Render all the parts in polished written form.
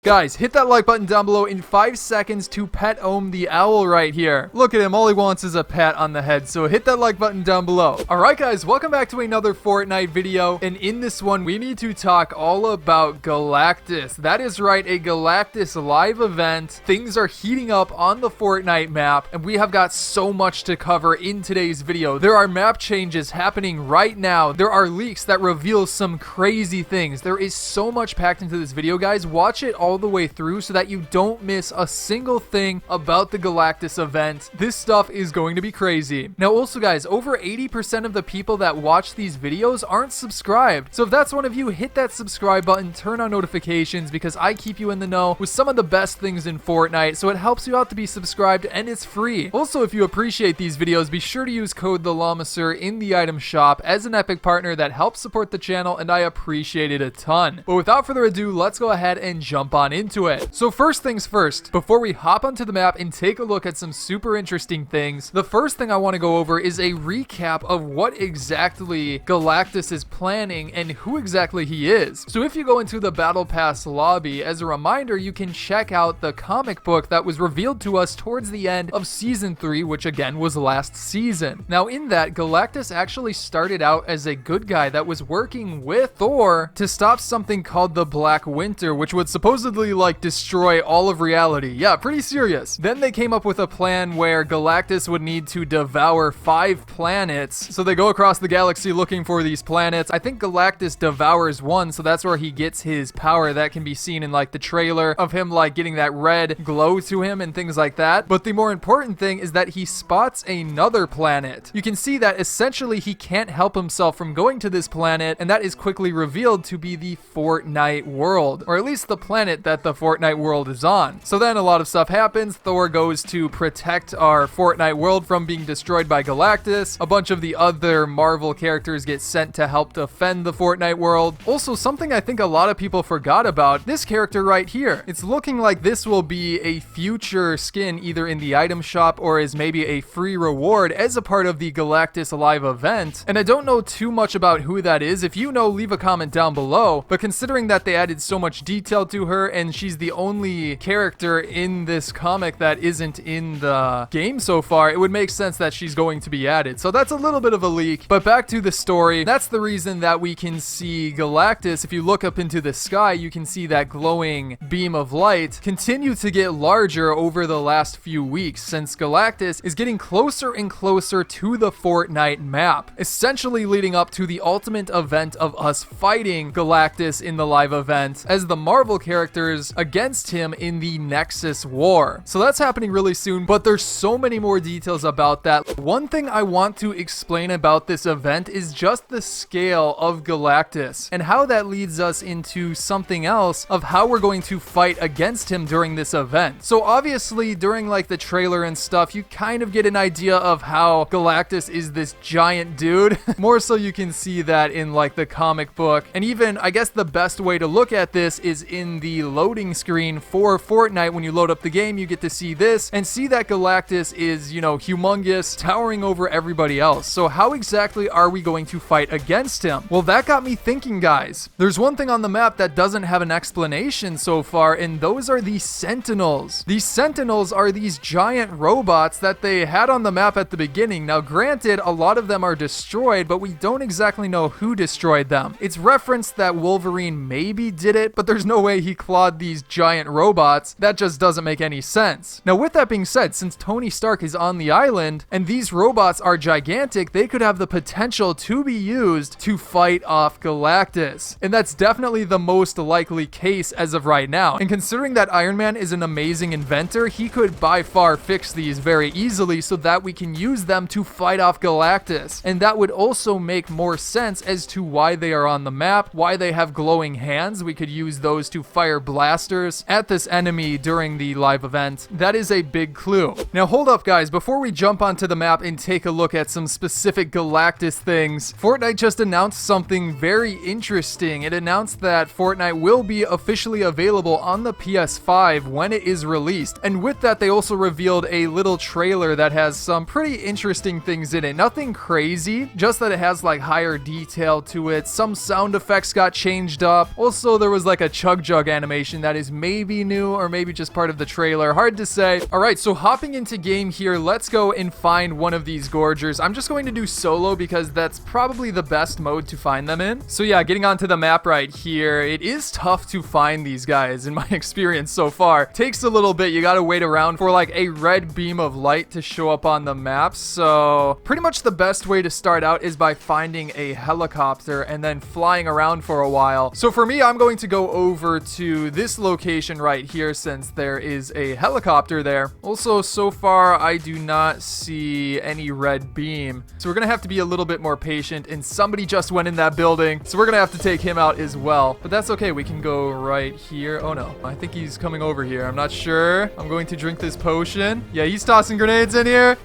Guys, hit that like button down below in 5 seconds to pet Ohm the owl right here. Look at him, all he wants is a pat on the head, so hit that like button down below. Alright guys, welcome back to another Fortnite video, and in this one we need to talk all about Galactus. That is right, a Galactus live event. Things are heating up on the Fortnite map, and we have got so much to cover in today's video. There are map changes happening right now. There are leaks that reveal some crazy things. There is so much packed into this video, guys. Watch it all the way through so that you don't miss a single thing about the Galactus event. This stuff is going to be crazy. Now also guys, over 80% of the people that watch these videos aren't subscribed. So if that's one of you, hit that subscribe button, turn on notifications, because I keep you in the know with some of the best things in Fortnite. So it helps you out to be subscribed, and it's free. Also, if you appreciate these videos, be sure to use code TheLlamaSir in the item shop as an epic partner that helps support the channel, and I appreciate it a ton. But without further ado, let's go ahead and jump on into it. So first things first, before we hop onto the map and take a look at some super interesting things, the first thing I want to go over is a recap of what exactly Galactus is planning and who exactly he is. So if you go into the Battle Pass lobby, as a reminder, you can check out the comic book that was revealed to us towards the end of Season 3, which again was last season. Now in that, Galactus actually started out as a good guy that was working with Thor to stop something called the Black Winter, which would supposedly destroy all of reality. Yeah, pretty serious. Then they came up with a plan where Galactus would need to devour 5 planets. So they go across the galaxy looking for these planets. I think Galactus devours one, so that's where he gets his power. That can be seen in the trailer of him getting that red glow to him and things like that. But the more important thing is that he spots another planet. You can see that essentially he can't help himself from going to this planet, and that is quickly revealed to be the Fortnite world, or at least the planet that the Fortnite world is on. So then a lot of stuff happens. Thor goes to protect our Fortnite world from being destroyed by Galactus. A bunch of the other Marvel characters get sent to help defend the Fortnite world. Also, something I think a lot of people forgot about, this character right here. It's looking like this will be a future skin either in the item shop or as maybe a free reward as a part of the Galactus live event. And I don't know too much about who that is. If you know, leave a comment down below. But considering that they added so much detail to her and she's the only character in this comic that isn't in the game so far, it would make sense that she's going to be added. So that's a little bit of a leak, but back to the story. That's the reason that we can see Galactus. If you look up into the sky, you can see that glowing beam of light continue to get larger over the last few weeks, since Galactus is getting closer and closer to the Fortnite map, essentially leading up to the ultimate event of us fighting Galactus in the live event as the Marvel characters against him in the Nexus war. So that's happening really soon, but there's so many more details about that. One thing I want to explain about this event is just the scale of Galactus and how that leads us into something else of how we're going to fight against him during this event. So obviously during the trailer and stuff, you kind of get an idea of how Galactus is this giant dude. More so you can see that in the comic book, and even I guess the best way to look at this is in the loading screen for Fortnite. When you load up the game, you get to see this and see that Galactus is, humongous, towering over everybody else. So how exactly are we going to fight against him? Well, that got me thinking, guys. There's one thing on the map that doesn't have an explanation so far, and those are the Sentinels. These Sentinels are these giant robots that they had on the map at the beginning. Now, granted, a lot of them are destroyed, but we don't exactly know who destroyed them. It's referenced that Wolverine maybe did it, but there's no way he clawed these giant robots. That just doesn't make any sense. Now, with that being said, since Tony Stark is on the island and these robots are gigantic, they could have the potential to be used to fight off Galactus. And that's definitely the most likely case as of right now. And considering that Iron Man is an amazing inventor, he could by far fix these very easily so that we can use them to fight off Galactus. And that would also make more sense as to why they are on the map, why they have glowing hands. We could use those to fire blasters at this enemy during the live event. That is a big clue. Now hold up guys, before we jump onto the map and take a look at some specific Galactus things, Fortnite just announced something very interesting. It announced that Fortnite will be officially available on the PS5 when it is released. And with that, they also revealed a little trailer that has some pretty interesting things in it. Nothing crazy, just that it has higher detail to it. Some sound effects got changed up. Also, there was a chug jug animation animation that is maybe new or maybe just part of the trailer. Hard to say. All right, so hopping into game here, let's go and find one of these Gorgers. I'm just going to do solo because that's probably the best mode to find them in. So yeah, getting onto the map right here, it is tough to find these guys in my experience so far. Takes a little bit. You got to wait around for like a red beam of light to show up on the map. So pretty much the best way to start out is by finding a helicopter and then flying around for a while. So for me, I'm going to go over to this location right here since there is a helicopter there. Also, so far, I do not see any red beam. So we're going to have to be a little bit more patient, and somebody just went in that building. So we're going to have to take him out as well. But that's okay. We can go right here. Oh no, I think he's coming over here. I'm not sure. I'm going to drink this potion. Yeah, he's tossing grenades in here.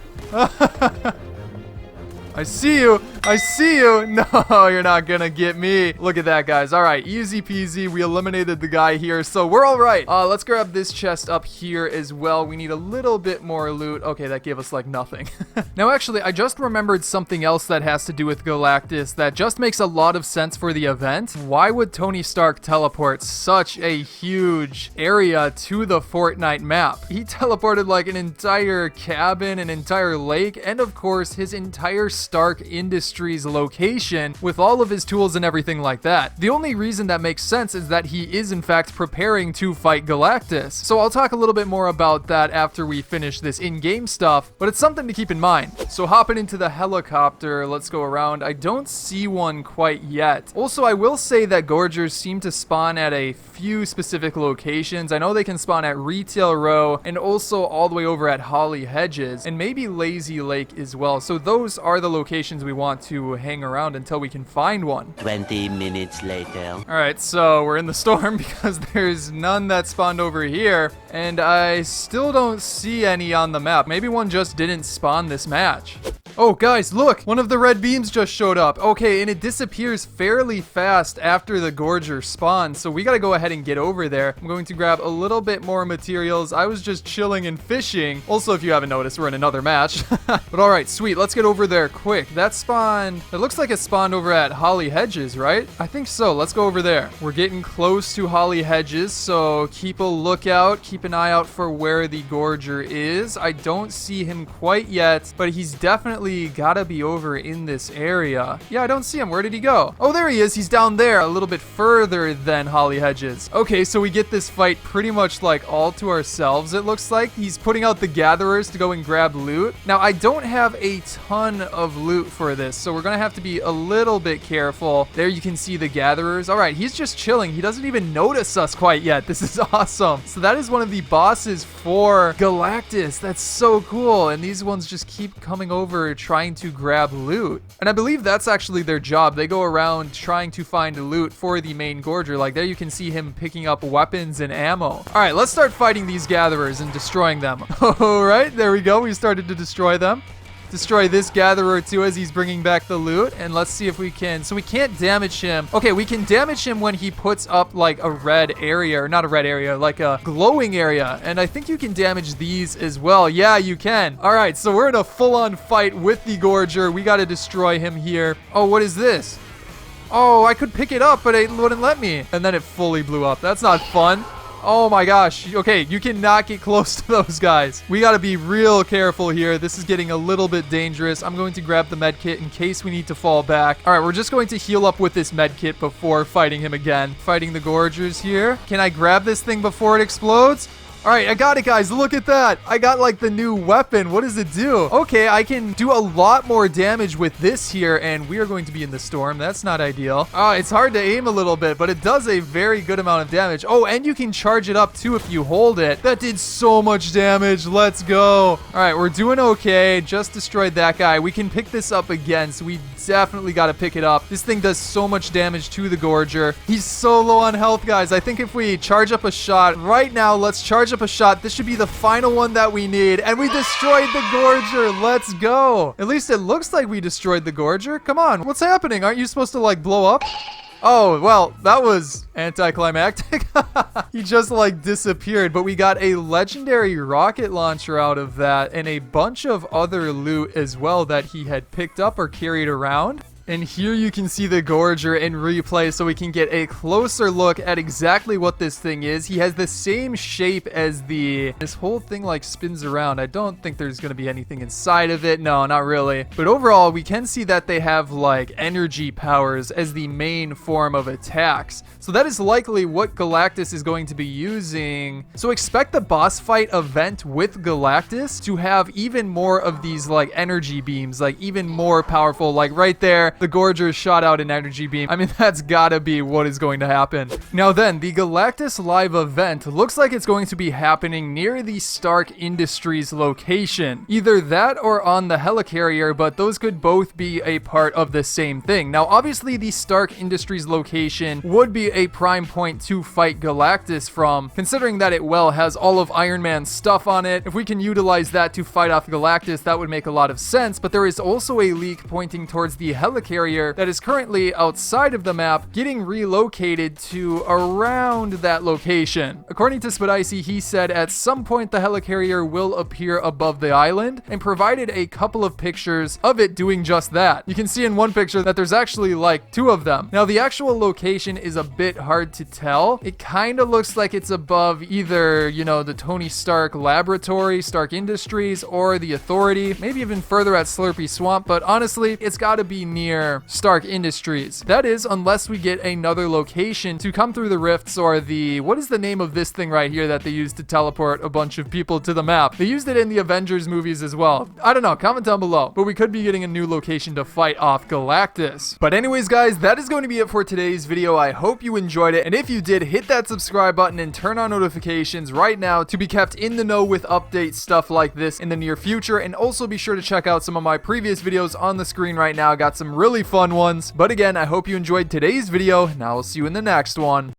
I see you. I see you. No, you're not gonna get me. Look at that, guys. All right, easy peasy. We eliminated the guy here, so we're all right. Let's grab this chest up here as well. We need a little bit more loot. Okay, that gave us like nothing. Now, actually, I just remembered something else that has to do with Galactus that just makes a lot of sense for the event. Why would Tony Stark teleport such a huge area to the Fortnite map? He teleported like an entire cabin, an entire lake, and of course, his entire Stark Industries location with all of his tools and everything like that. The only reason that makes sense is that he is in fact preparing to fight Galactus. So I'll talk a little bit more about that after we finish this in-game stuff, but it's something to keep in mind. So hopping into the helicopter, let's go around. I don't see one quite yet. Also, I will say that Gorgers seem to spawn at a few specific locations. I know they can spawn at Retail Row and also all the way over at Holly Hedges and maybe Lazy Lake as well. So those are the locations we want to hang around until we can find one. 20 minutes later. All right, so we're in the storm because there's none that spawned over here, and I still don't see any on the map. Maybe one just didn't spawn this match. Oh, guys, look! One of the red beams just showed up. Okay, and it disappears fairly fast after the Gorger spawns, so we gotta go ahead and get over there. I'm going to grab a little bit more materials. I was just chilling and fishing. Also, if you haven't noticed, we're in another match. But all right, sweet. Let's get over there quick. That spawned... It looks like it spawned over at Holly Hedges, right? I think so. Let's go over there. We're getting close to Holly Hedges, so keep a lookout. Keep an eye out for where the Gorger is. I don't see him quite yet, but he's definitely gotta be over in this area. Yeah, I don't see him. Where did he go? Oh, there he is. He's down there a little bit further than Holly Hedges. Okay, so we get this fight pretty much like all to ourselves, it looks like. He's putting out the gatherers to go and grab loot. Now, I don't have a ton of loot for this, so we're gonna have to be a little bit careful. There you can see the gatherers. All right, he's just chilling. He doesn't even notice us quite yet. This is awesome. So that is one of the bosses for Galactus. That's so cool. And these ones just keep coming over trying to grab loot. And I believe that's actually their job. They go around trying to find loot for the main Gorger. Like there you can see him picking up weapons and ammo. All right, let's start fighting these gatherers and destroying them. All right, there we go. We started to destroy them. Destroy this gatherer too as he's bringing back the loot, and let's see if we can. So we can't damage him. Okay, we can damage him when he puts up like a red area, or not a red area, like a glowing area, and I think you can damage these as well. Yeah, you can. All right, so we're in a full-on fight with the Gorger. We got to destroy him here. Oh, what is this? Oh, I could pick it up, but it wouldn't let me, and then it fully blew up. That's not fun. Oh my gosh. Okay, you cannot get close to those guys. We got to be real careful here. This is getting a little bit dangerous. I'm going to grab the med kit in case we need to fall back. All right, we're just going to heal up with this med kit before fighting him again. Fighting the Gorgers here. Can I grab this thing before it explodes? All right, I got it, guys. Look at that. I got like the new weapon. What does it do? Okay, I can do a lot more damage with this here, and we are going to be in the storm. That's not ideal. It's hard to aim a little bit, but it does a very good amount of damage. Oh, and you can charge it up too if you hold it. That did so much damage. Let's go. All right, we're doing okay. Just destroyed that guy. We can pick this up again, so we definitely got to pick it up. This thing does so much damage to the Gorger. He's so low on health, guys. I think if we charge up a shot right now, let's charge up a shot. This should be the final one that we need, and we destroyed the Gorger. Let's go. At least it looks like we destroyed the Gorger. Come on, what's happening? Aren't you supposed to like blow up? Oh, well, that was anticlimactic. He just like disappeared, but we got a legendary rocket launcher out of that and a bunch of other loot as well that he had picked up or carried around. And here you can see the Gorger in replay so we can get a closer look at exactly what this thing is. He has the same shape as this whole thing like spins around. I don't think there's going to be anything inside of it. No, not really. But overall, we can see that they have like energy powers as the main form of attacks. So that is likely what Galactus is going to be using. So expect the boss fight event with Galactus to have even more of these like energy beams, like even more powerful. Like right there, the Gorger shot out an energy beam. I mean, that's gotta be what is going to happen. Now then, the Galactus live event looks like it's going to be happening near the Stark Industries location. Either that or on the helicarrier, but those could both be a part of the same thing. Now, obviously, the Stark Industries location would be a prime point to fight Galactus from, considering that it, well, has all of Iron Man's stuff on it. If we can utilize that to fight off Galactus, that would make a lot of sense, but there is also a leak pointing towards the helicarrier that is currently outside of the map, getting relocated to around that location. According to Spidicy, he said at some point the helicarrier will appear above the island, and provided a couple of pictures of it doing just that. You can see in one picture that there's actually like 2 of them. Now, the actual location is a bit hard to tell. It kind of looks like it's above either, you know, the Tony Stark laboratory, Stark Industries, or the Authority, maybe even further at Slurpy Swamp, but honestly, it's got to be near Stark Industries. That is, unless we get another location to come through the rifts, or what is the name of this thing right here that they used to teleport a bunch of people to the map? They used it in the Avengers movies as well. I don't know, comment down below, but we could be getting a new location to fight off Galactus. But anyways, guys, that is going to be it for today's video. I hope you enjoyed it, and if you did, hit that subscribe button and turn on notifications right now to be kept in the know with updates, stuff like this in the near future. And also be sure to check out some of my previous videos on the screen right now. Got some really fun ones. But again, I hope you enjoyed today's video, and I will see you in the next one.